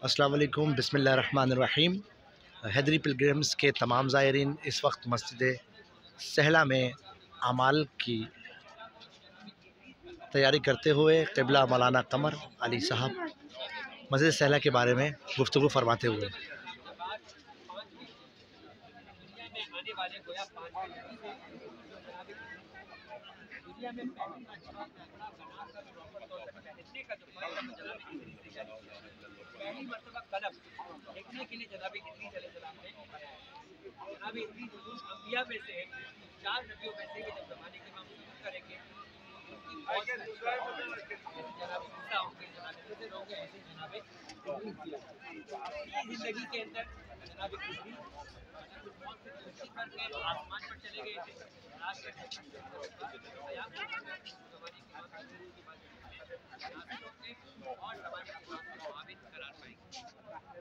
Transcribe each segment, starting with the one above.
السلام علیکم، بسم اللہ الرحمن الرحیم۔ حیدری پلگرمز کے تمام زائرین اس وقت مسجد سہلا میں اعمال کی تیاری کرتے ہوئے قبلہ مولانا قمر علی صاحب مسجد سہلا کے بارے میں گفتگو فرماتے ہوئے دنیا میں پہلے کا جو پہلی مرتبہ قلم لکھنے کے لیے جناب ادریس علیہ السلام نے اٹھایا ہے۔ جناب ادریس انبیاء میں سے 4 نبیوں میں سے جب زمانے کی ہم شروع کریں گے جناب موسیٰ ہوں گے، جناب خضر ہوں گے، ایسے جناب اپنی زندگی کے اندر جناب ادریس کر کے آسمان پر چلے گئے تھے۔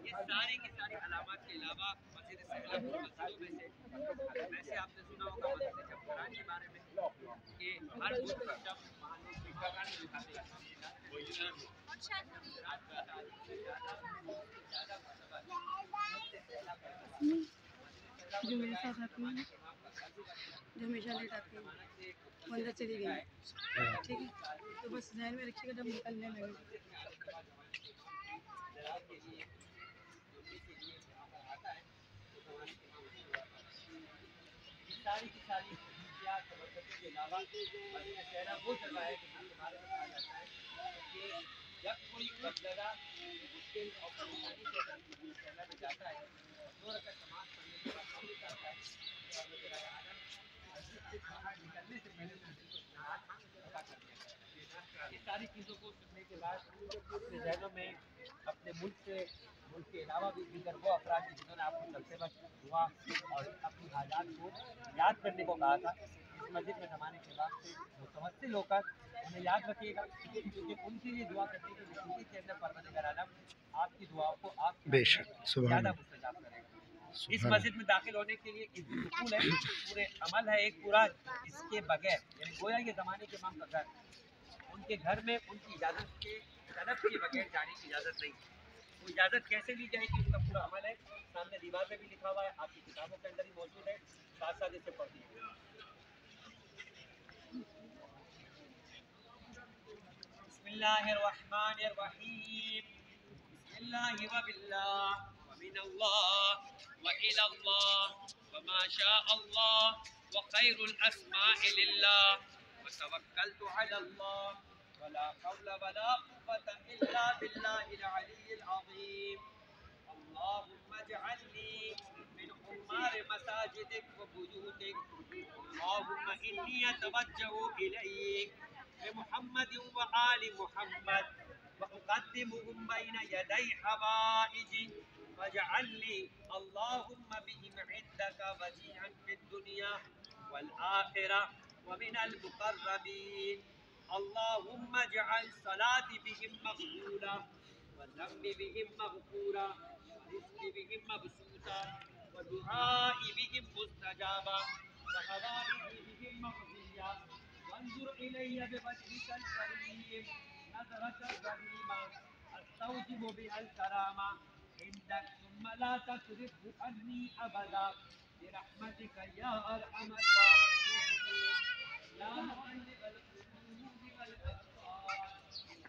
یہ ساری کی ساری علامات کے علاوہ مسجد سہلا مسجدوں میں سے ویسے آپ نے سنا ہوگا مسجد شمقران کے بارے میں کہ ہر شب وہاں لوگ جو میرے ساتھ آتی ہیں جو ہمیشہ لیٹ آتی ہیں وہ اندر چلی گئی، ٹھیک ہے، تو بس ذہن میں رکھیے گا جب نکلنے لگے۔ ساری کی ساری کے علاوہ مسجد وہ جگہ ہے کہ جب کوئی بدلگا مشکل اور پریشانی سے میں جاتا ہے 2 رکعت نماز پڑھنے کے بعد واپس آتا ہے باہر نکلنے سے پہلے ادا کر دیا جائے۔ یہ ساری چیزوں کو سننے کے بعد اپنے ذہنوں میں اپنے ملک کے علاوہ بھی دیگر وہ افراد جنہوں نے آپ کو چلتے وقت دعا اور اپنی حاجات کو یاد کرنے کو کہا تھا، اس مسجد میں زمانے کے بعد سے متوسل ہو کر انہیں یاد رکھیے گا، کیونکہ ان کے لیے دعا کرنے کی زندگی کے اندر پروردگار عالم آپ کی دعاؤں کو آپ بے شک زیادہ مستجاب کرے گا۔ اس مسجد میں داخل ہونے کے لیے ایک دخول ہے، پورے عمل ہے ایک پورا، اس کے بغیر یعنی گویا یہ زمانے کے امام کا گھر، ان کے گھر میں ان کی اجازت کے طلب کے بغیر جانے کی اجازت نہیں۔ وہ اجازت کیسے لی جائے گی اس کا پورا عمل ہے، سامنے دیوار پہ بھی لکھا ہوا ہے، آپ کی کتابوں کے اندر ہی موجود ہے، ساتھ ساتھ اسے پڑھ دیجیے۔ بسم اللہ الرحمن الرحیم، بسم اللہ وباللہ ومن اللہ وإلی اللہ وما شاء اللہ وخیر الاسماء للہ وتوکلت علی اللہ ولا حول ولا قوة الا باللہ العلی العظیم۔ اللہم اجعلنی من عمار مساجدک و بیوتک، اللہم انی اتوجہ الیک بمحمد وآل محمد وأقدمهم بين يدي حوائجي واجعل لي اللهم بهم عندك وجيها في الدنيا والآخرة ومن المقربين، اللهم اجعل صلاتي بهم مقبولة وذنبي بهم مغفورا ورزقي بهم مبسوطا ودعائي بهم مستجابا وحوائجي بهم مقضية، وانظر إلي بوجهك الكريم نظرة رحيمة أستوجب بها الكرامة عندك ثم لا تصرفه عني أبدا برحمتك يا أرحم الراحمين يا مقلب القلوب والأبصار صل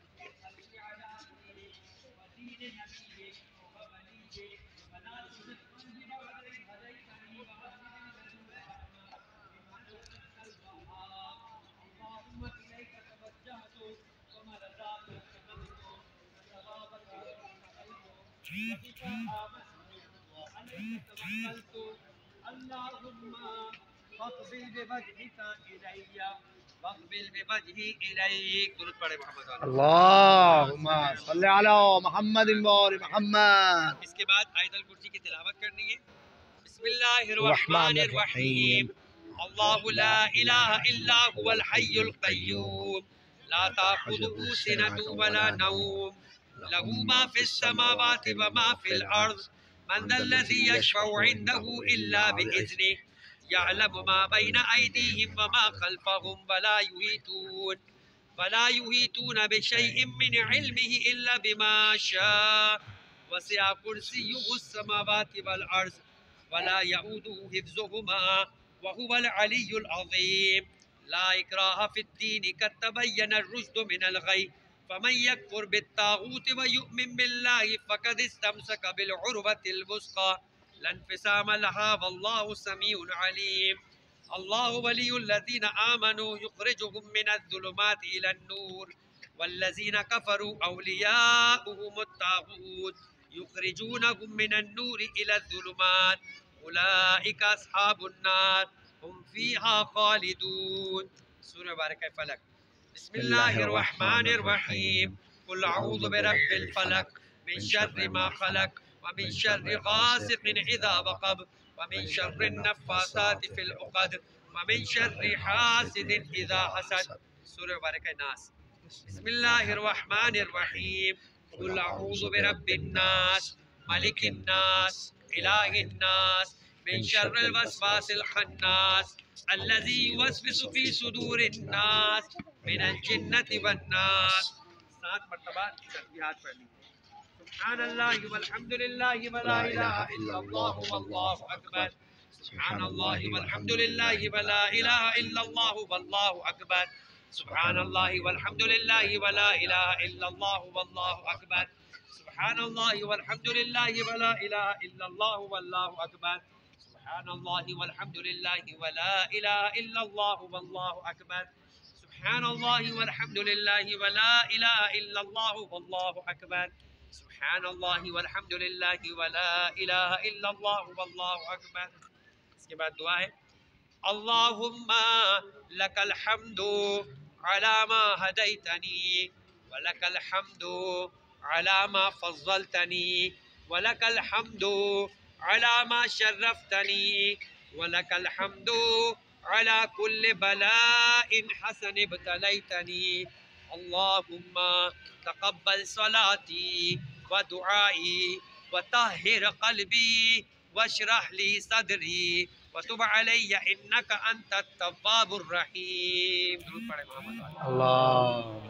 على دين ودين نبيك ووليك ولا تزغ قلبي بعد إذ هديتني وهب لي من لدنك رحمة إنك أنت الوهاب، اللهم إليك توجهت ومرضاك اتخذت وثوابك اتخذت وبك آمنت وعليك توكلت، اللهم فاقبل بوجهك إلي واقبل بوجهي إليك۔ درود پڑھے محمد اللہم صلی علی محمد و محمد۔ اس کے بعد آیت الکرسی کی تلاوت کرنی ہے۔ بسم اللہ الرحمن الرحیم، اللہ لا الہ الا هو الحی القیوم لا تأخذه سنة ولا نوم له ما في السماوات وما في الأرض من ذا الذي يشفع عنده إلا بإذنه يعلم ما بين أيديهم وما خلفهم ولا يحيطون بشيء من علمه إلا بما شاء وسع كرسيه السماوات والأرض ولا يؤوده حفظهما وهو العلي العظيم. لا إكراه في الدين قد تبين الرشد من الغي فمن يكفر بالطاغوت ويؤمن بالله فقد استمسك بالعروة الوثقى لا انفصام لها والله سميع عليم. الله ولي الذين آمنوا يخرجهم من الظلمات إلى النور والذين كفروا أولياؤهم الطاغوت يخرجونهم من النور إلى الظلمات أولئك أصحاب النار هم فيها خالدون. سورة باركة فلق. بسم الله الرحمن الرحيم. قل أعوذ برب الفلق من شر ما خلق ومن شر غاسق إذا وقب ومن شر النفاثات في العقد ومن شر حاسد إذا حسد. سورة باركة الناس. بسم الله الرحمن الرحيم. قل أعوذ برب الناس ملك الناس إله الناس من شر الوسواس الخناس الذي يوسوس في صدور الناس من الجنة والناس. 7 مرتبہ تسبیحات پڑھ لی. سبحان اللہ والحمد للہ ولا الہ الا اللہ واللہ اکبر. سبحان اللہ والحمد للہ ولا الہ الا اللہ واللہ اکبر. سبحان اللہ والحمد للہ ولا الہ الا اللہ واللہ اکبر. سبحان اللہ والحمد للہ ولا الہ الا اللہ واللہ اکبر. سبحان اللہ والحمد للہ ولا الہ الا اللہ واللہ اکبر. سبحان اللہ والحمد للہ ولا الہ الا اللہ واللہ اکبر. سبحان اللہ والحمد للہ ولا الہ الا اللہ واللہ اکبر. اس کے بعد دعا ہے اللہم لک الحمد علی ما ہدیتنی ولک الحمد علی ما فضلتنی ولک الحمد علی ما شرفتنی ولک الحمد علی کل بلاء حسن ابتلیتنی. اللہم تقبل صلاتی ودعائی وطہر قلبی واشرح لی صدری وتب علی انک انت التواب الرحیم. درود پڑھیں محمد. اللہ